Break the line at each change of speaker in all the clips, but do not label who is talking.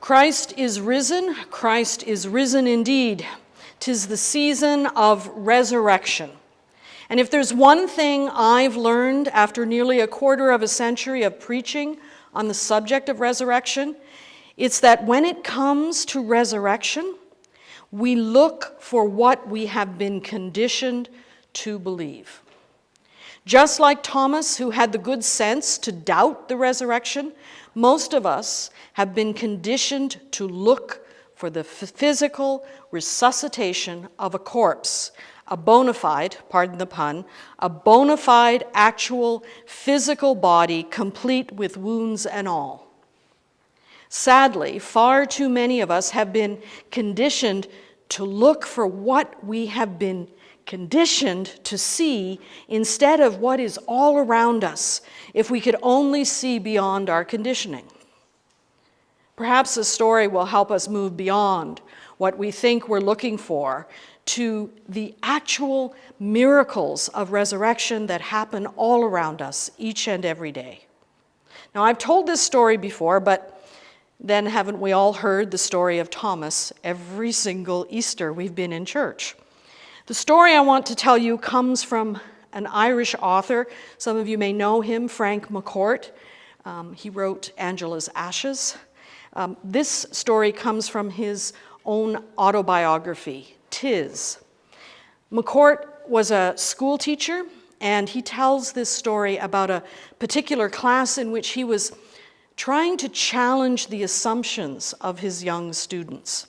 Christ is risen indeed. 'Tis the season of resurrection. And if there's one thing I've learned after nearly a quarter of a century of preaching on the subject of resurrection, it's that when it comes to resurrection, we look for what we have been conditioned to believe. Just like Thomas, who had the good sense to doubt the resurrection, most of us have been conditioned to look for the physical resuscitation of a corpse, a bona fide, pardon the pun, a bona fide actual physical body complete with wounds and all. Sadly, far too many of us have been conditioned to look for what we have been conditioned to see instead of what is all around us, if we could only see beyond our conditioning. Perhaps a story will help us move beyond what we think we're looking for to the actual miracles of resurrection that happen all around us each and every day. Now, I've told this story before, but then haven't we all heard the story of Thomas every single Easter we've been in church? The story I want to tell you comes from an Irish author. Some of you may know him, Frank McCourt. He wrote Angela's Ashes. This story comes from his own autobiography, Tis. McCourt was a school teacher, and he tells this story about a particular class in which he was trying to challenge the assumptions of his young students.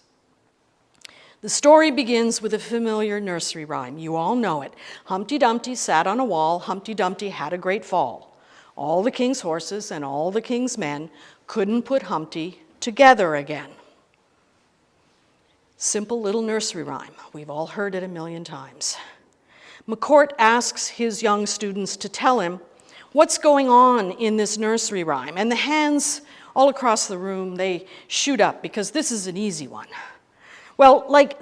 The story begins with a familiar nursery rhyme. You all know it. Humpty Dumpty sat on a wall. Humpty Dumpty had a great fall. All the king's horses and all the king's men couldn't put Humpty together again. Simple little nursery rhyme. We've all heard it a million times. McCourt asks his young students to tell him what's going on in this nursery rhyme. And the hands all across the room, they shoot up because this is an easy one. Well, like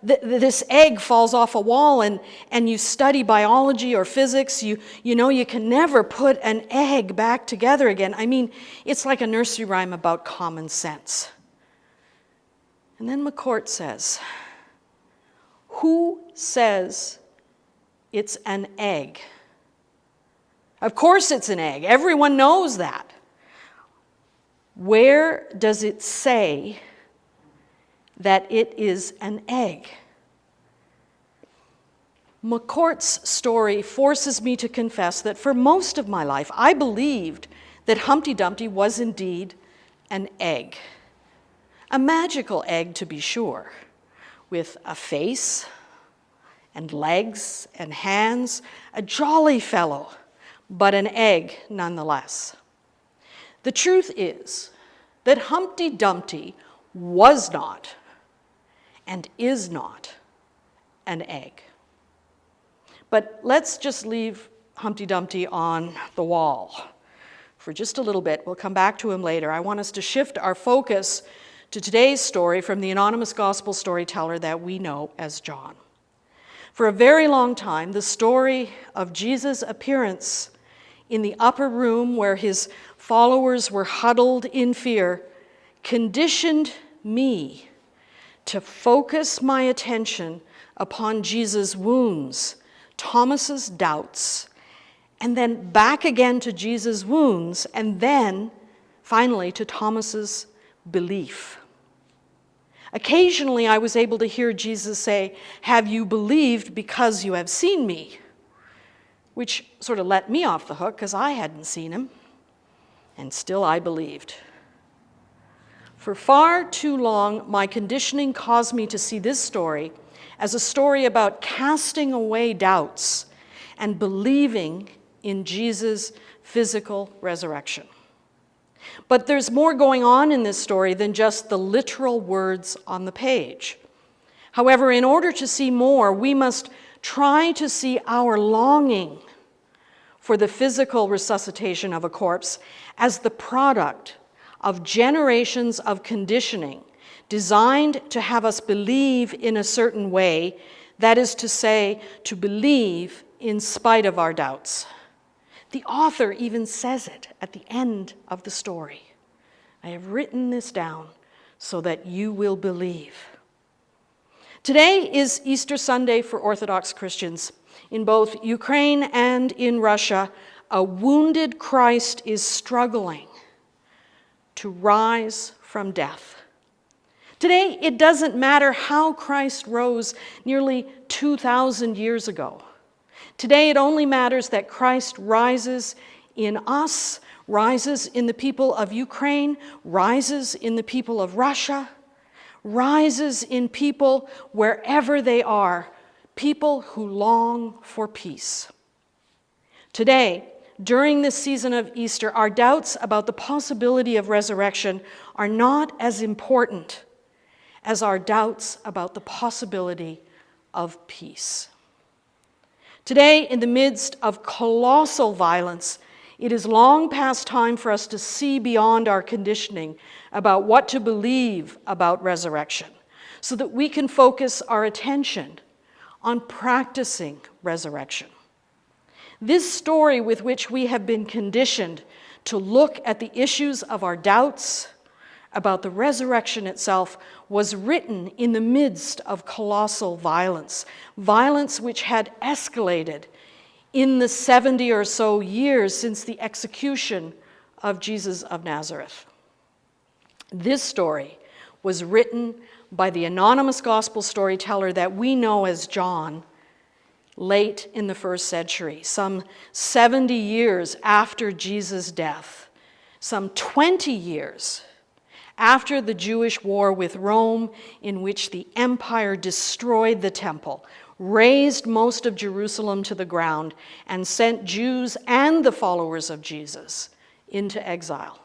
this egg falls off a wall and you study biology or physics, you know you can never put an egg back together again. I mean, it's like a nursery rhyme about common sense. And then McCourt says, who says it's an egg? Of course it's an egg. Everyone knows that. Where does it say that it is an egg? McCourt's story forces me to confess that for most of my life, I believed that Humpty Dumpty was indeed an egg. A magical egg, to be sure, with a face and legs and hands, a jolly fellow, but an egg nonetheless. The truth is that Humpty Dumpty was not and is not an egg. But let's just leave Humpty Dumpty on the wall for just a little bit. We'll come back to him later. I want us to shift our focus to today's story from the anonymous gospel storyteller that we know as John. For a very long time, the story of Jesus' appearance in the upper room where his followers were huddled in fear conditioned me to focus my attention upon Jesus' wounds, Thomas's doubts, and then back again to Jesus' wounds, and then finally to Thomas's belief. Occasionally I was able to hear Jesus say, "Have you believed because you have seen me?" Which sort of let me off the hook because I hadn't seen him, and still I believed. For far too long, my conditioning caused me to see this story as a story about casting away doubts and believing in Jesus' physical resurrection. But there's more going on in this story than just the literal words on the page. However, in order to see more, we must try to see our longing for the physical resuscitation of a corpse as the product of generations of conditioning designed to have us believe in a certain way, that is to say, to believe in spite of our doubts. The author even says it at the end of the story. I have written this down so that you will believe. Today is Easter Sunday for Orthodox Christians. In both Ukraine and in Russia, a wounded Christ is struggling to rise from death. Today, it doesn't matter how Christ rose nearly 2,000 years ago. Today, it only matters that Christ rises in us, rises in the people of Ukraine, rises in the people of Russia, rises in people wherever they are, people who long for peace. Today, during this season of Easter, our doubts about the possibility of resurrection are not as important as our doubts about the possibility of peace. Today, in the midst of colossal violence, it is long past time for us to see beyond our conditioning about what to believe about resurrection, so that we can focus our attention on practicing resurrection. This story with which we have been conditioned to look at the issues of our doubts about the resurrection itself was written in the midst of colossal violence, violence which had escalated in the 70 or so years since the execution of Jesus of Nazareth. This story was written by the anonymous gospel storyteller that we know as John, late in the first century, some 70 years after Jesus' death, some 20 years after the Jewish war with Rome, in which the empire destroyed the temple, razed most of Jerusalem to the ground, and sent Jews and the followers of Jesus into exile.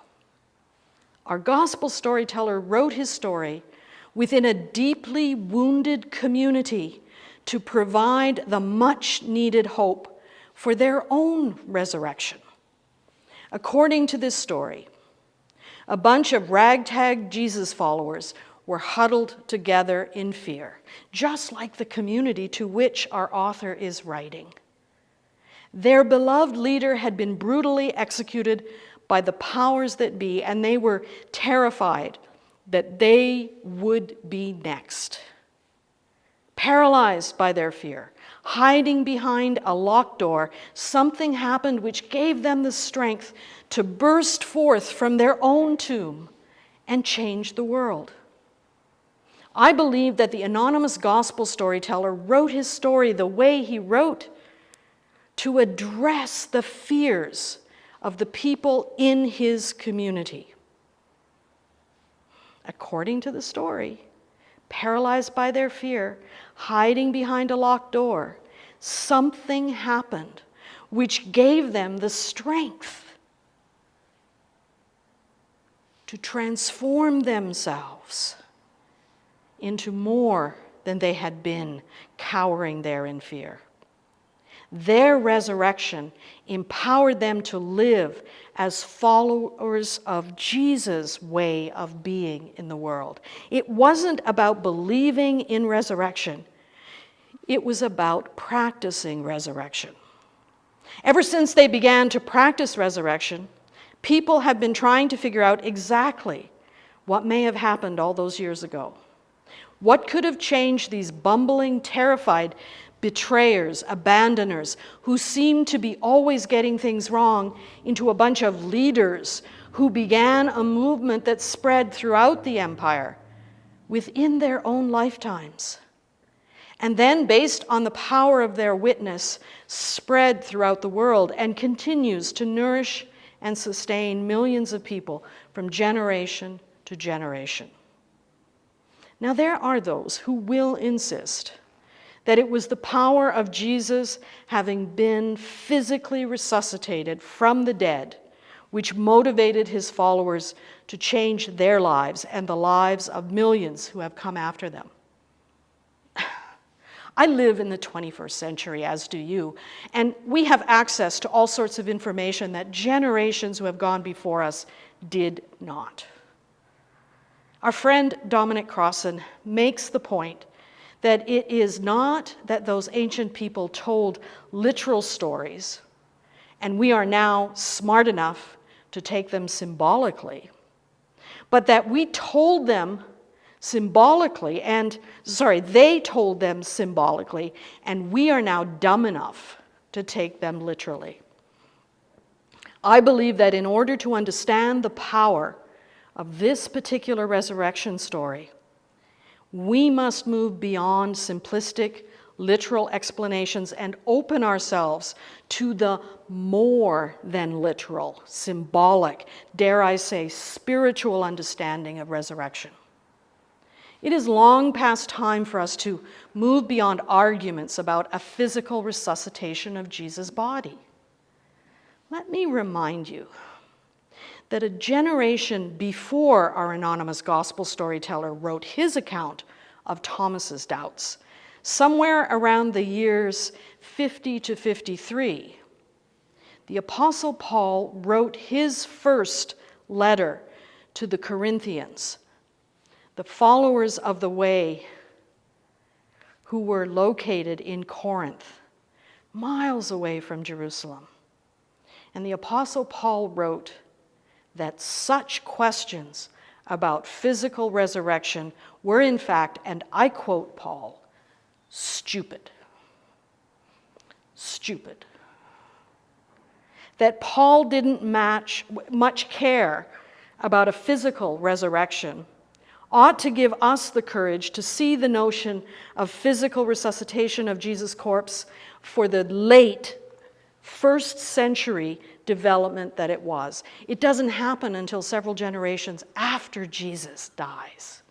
Our gospel storyteller wrote his story within a deeply wounded community to provide the much-needed hope for their own resurrection. According to this story, a bunch of ragtag Jesus followers were huddled together in fear, just like the community to which our author is writing. Their beloved leader had been brutally executed by the powers that be, and they were terrified that they would be next. Paralyzed by their fear, hiding behind a locked door, something happened which gave them the strength to burst forth from their own tomb and change the world. I believe that the anonymous gospel storyteller wrote his story the way he wrote to address the fears of the people in his community. According to the story, paralyzed by their fear, hiding behind a locked door, something happened which gave them the strength to transform themselves into more than they had been, cowering there in fear. Their resurrection empowered them to live as followers of Jesus' way of being in the world. It wasn't about believing in resurrection. It was about practicing resurrection. Ever since they began to practice resurrection, people have been trying to figure out exactly what may have happened all those years ago. What could have changed these bumbling, terrified betrayers, abandoners, who seemed to be always getting things wrong, into a bunch of leaders who began a movement that spread throughout the empire within their own lifetimes, and then, based on the power of their witness, spread throughout the world and continues to nourish and sustain millions of people from generation to generation. Now, there are those who will insist that it was the power of Jesus having been physically resuscitated from the dead which motivated his followers to change their lives and the lives of millions who have come after them. I live in the 21st century, as do you, and we have access to all sorts of information that generations who have gone before us did not. Our friend Dominic Crossan makes the point that it is not that those ancient people told literal stories, and we are now smart enough to take them symbolically, but that they told them symbolically, and we are now dumb enough to take them literally. I believe that in order to understand the power of this particular resurrection story, we must move beyond simplistic, literal explanations and open ourselves to the more than literal, symbolic, dare I say, spiritual understanding of resurrection. It is long past time for us to move beyond arguments about a physical resuscitation of Jesus' body. Let me remind you that a generation before our anonymous gospel storyteller wrote his account of Thomas's doubts, somewhere around the years 50 to 53, the Apostle Paul wrote his first letter to the Corinthians, the followers of the way who were located in Corinth, miles away from Jerusalem. And the Apostle Paul wrote that such questions about physical resurrection were in fact, and I quote Paul, stupid. Stupid. That Paul didn't much care about a physical resurrection ought to give us the courage to see the notion of physical resuscitation of Jesus' corpse for the late first century development that it was. It doesn't happen until several generations after Jesus dies.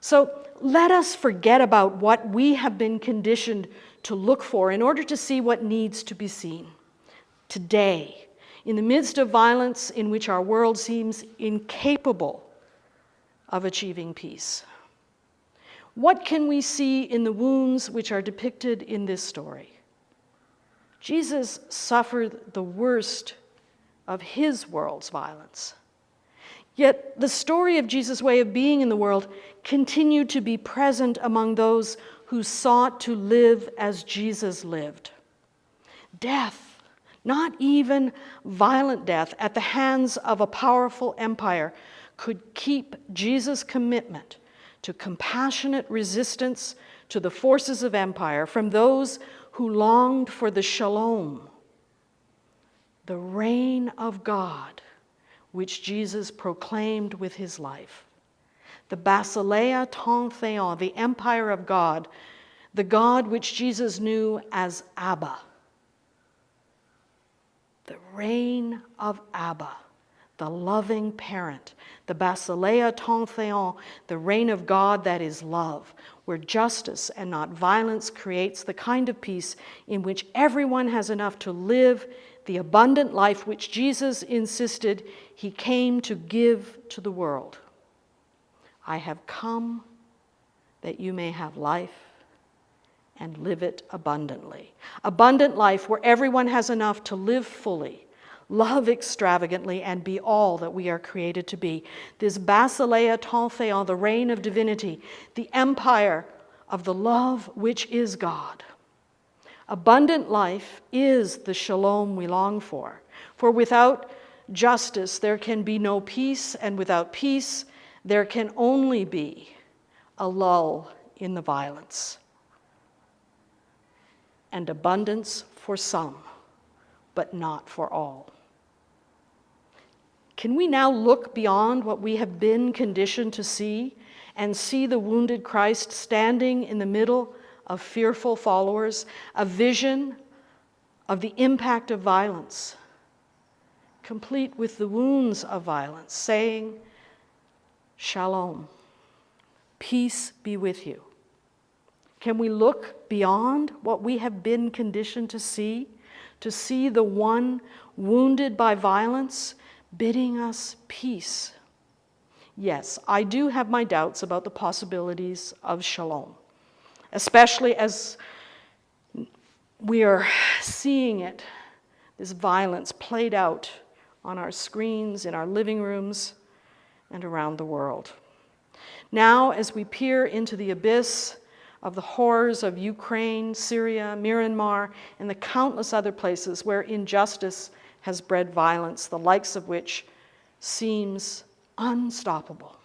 So let us forget about what we have been conditioned to look for in order to see what needs to be seen. Today, in the midst of violence in which our world seems incapable of achieving peace, what can we see in the wounds which are depicted in this story? Jesus suffered the worst of his world's violence. Yet the story of Jesus' way of being in the world continued to be present among those who sought to live as Jesus lived. Death, not even violent death, at the hands of a powerful empire could keep Jesus' commitment to compassionate resistance to the forces of empire from those who longed for the shalom, the reign of God, which Jesus proclaimed with his life. The Basileia ton theon, the empire of God, the God which Jesus knew as Abba. The reign of Abba, the loving parent. The Basileia ton theon, the reign of God that is love, where justice and not violence creates the kind of peace in which everyone has enough to live the abundant life which Jesus insisted he came to give to the world. I have come that you may have life and live it abundantly. Abundant life where everyone has enough to live fully, love extravagantly, and be all that we are created to be. This Basileia ton theon, the reign of divinity, the empire of the love which is God. Abundant life is the shalom we long for. For without justice there can be no peace, and without peace there can only be a lull in the violence. And abundance for some, but not for all. Can we now look beyond what we have been conditioned to see and see the wounded Christ standing in the middle of fearful followers, a vision of the impact of violence, complete with the wounds of violence, saying, Shalom, peace be with you. Can we look beyond what we have been conditioned to see the one wounded by violence bidding us peace? Yes, I do have my doubts about the possibilities of shalom, especially as we are seeing it, this violence played out on our screens, in our living rooms, and around the world. Now, as we peer into the abyss of the horrors of Ukraine, Syria, Myanmar, and the countless other places where injustice has bred violence, the likes of which seems unstoppable.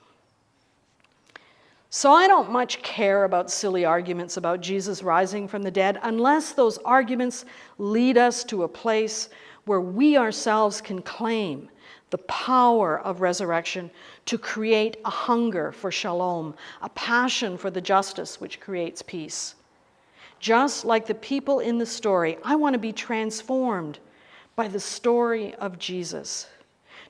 So I don't much care about silly arguments about Jesus rising from the dead unless those arguments lead us to a place where we ourselves can claim the power of resurrection to create a hunger for shalom, a passion for the justice which creates peace. Just like the people in the story, I want to be transformed by the story of Jesus,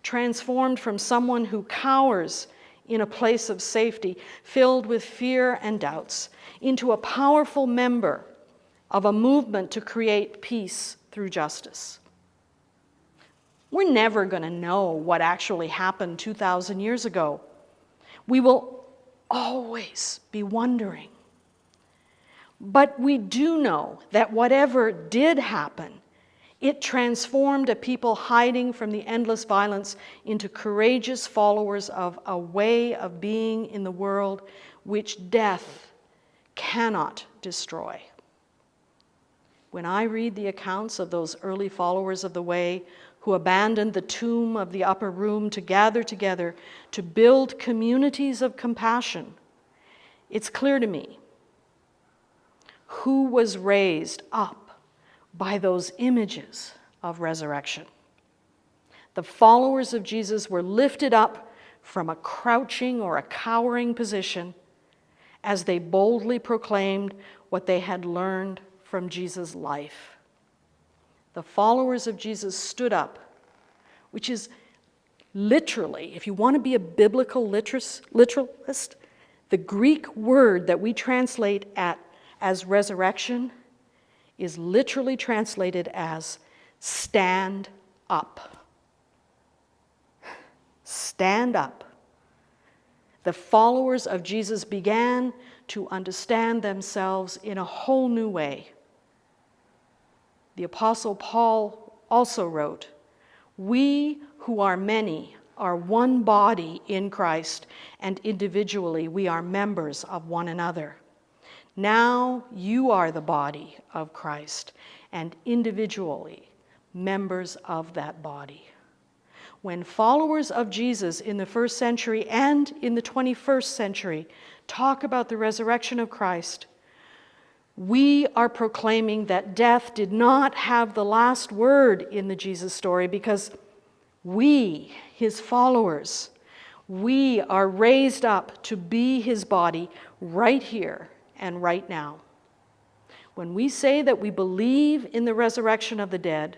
transformed from someone who cowers in a place of safety, filled with fear and doubts, into a powerful member of a movement to create peace through justice. We're never going to know what actually happened 2,000 years ago. We will always be wondering. But we do know that whatever did happen, it transformed a people hiding from the endless violence into courageous followers of a way of being in the world which death cannot destroy. When I read the accounts of those early followers of the way who abandoned the tomb of the upper room to gather together to build communities of compassion, it's clear to me who was raised up by those images of resurrection. The followers of Jesus were lifted up from a crouching or a cowering position as they boldly proclaimed what they had learned from Jesus' life. The followers of Jesus stood up, which is literally, if you want to be a biblical literalist, the Greek word that we translate as resurrection is literally translated as stand up. Stand up. The followers of Jesus began to understand themselves in a whole new way. The Apostle Paul also wrote, "We who are many are one body in Christ, and individually we are members of one another. Now you are the body of Christ, and individually members of that body." When followers of Jesus in the first century and in the 21st century talk about the resurrection of Christ, we are proclaiming that death did not have the last word in the Jesus story, because we, his followers, we are raised up to be his body right here and right now. When we say that we believe in the resurrection of the dead,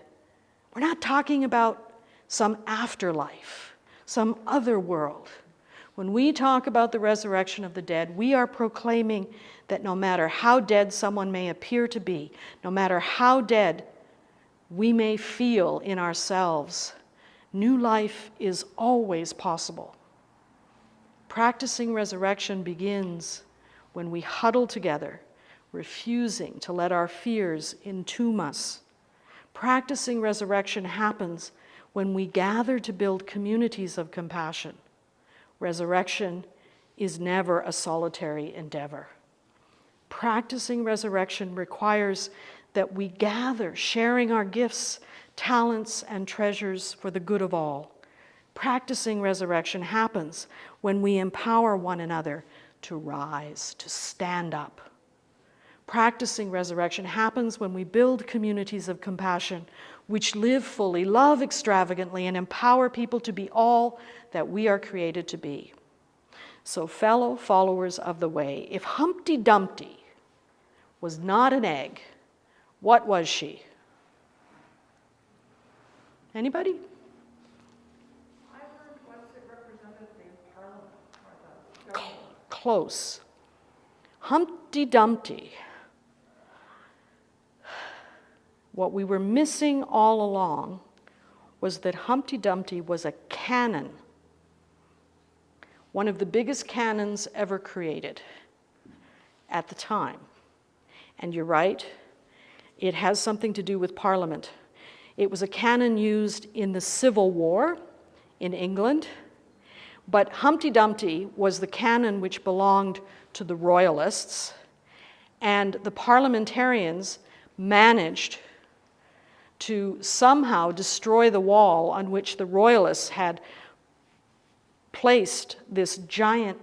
we're not talking about some afterlife, some other world. When we talk about the resurrection of the dead, we are proclaiming that no matter how dead someone may appear to be, no matter how dead we may feel in ourselves, new life is always possible. Practicing resurrection begins when we huddle together, refusing to let our fears entomb us. Practicing resurrection happens when we gather to build communities of compassion. Resurrection is never a solitary endeavor. Practicing resurrection requires that we gather, sharing our gifts, talents, and treasures for the good of all. Practicing resurrection happens when we empower one another to rise, to stand up. Practicing resurrection happens when we build communities of compassion which live fully, love extravagantly, and empower people to be all that we are created to be. So, fellow followers of the way, if Humpty Dumpty was not an egg, what was she? Anybody?
I heard once it represented the parliament or the government.
Close. Humpty Dumpty. What we were missing all along was that Humpty Dumpty was a cannon, one of the biggest cannons ever created at the time. And you're right, it has something to do with Parliament. It was a cannon used in the Civil War in England, but Humpty Dumpty was the cannon which belonged to the Royalists, and the parliamentarians managed to somehow destroy the wall on which the Royalists had placed this giant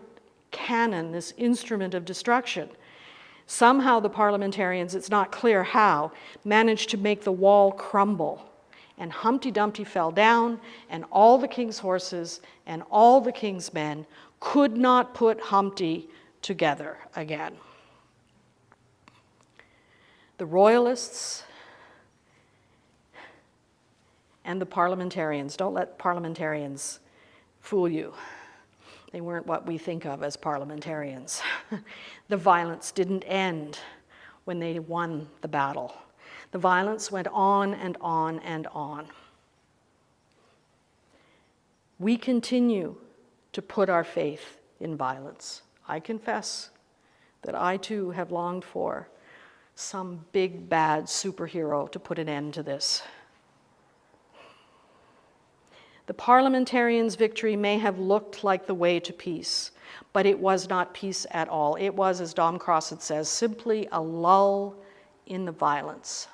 cannon, this instrument of destruction. Somehow the parliamentarians, it's not clear how, managed to make the wall crumble. And Humpty Dumpty fell down, and all the king's horses and all the king's men could not put Humpty together again. The royalists and the parliamentarians, don't let parliamentarians fool you. They weren't what we think of as parliamentarians. The violence didn't end when they won the battle. The violence went on and on and on. We continue to put our faith in violence. I confess that I too have longed for some big bad superhero to put an end to this. The parliamentarians' victory may have looked like the way to peace, but it was not peace at all. It was, as Dom Crosset says, simply a lull in the violence.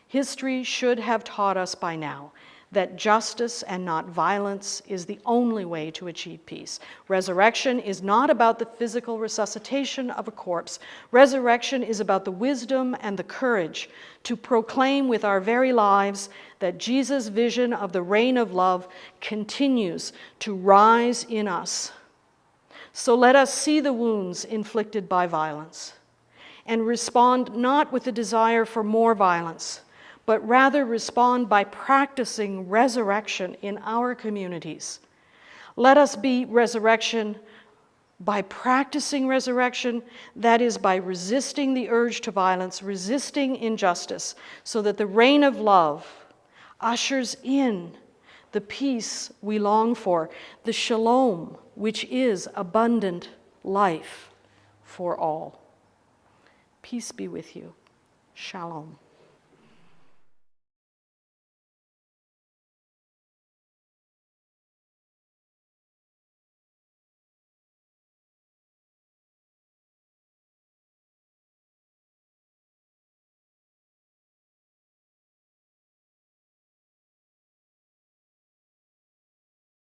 History should have taught us by now that justice and not violence is the only way to achieve peace. Resurrection is not about the physical resuscitation of a corpse. Resurrection is about the wisdom and the courage to proclaim with our very lives that Jesus' vision of the reign of love continues to rise in us. So let us see the wounds inflicted by violence and respond not with a desire for more violence, but rather respond by practicing resurrection in our communities. Let us be resurrection by practicing resurrection, that is, by resisting the urge to violence, resisting injustice, so that the reign of love ushers in the peace we long for, the shalom, which is abundant life for all. Peace be with you. Shalom.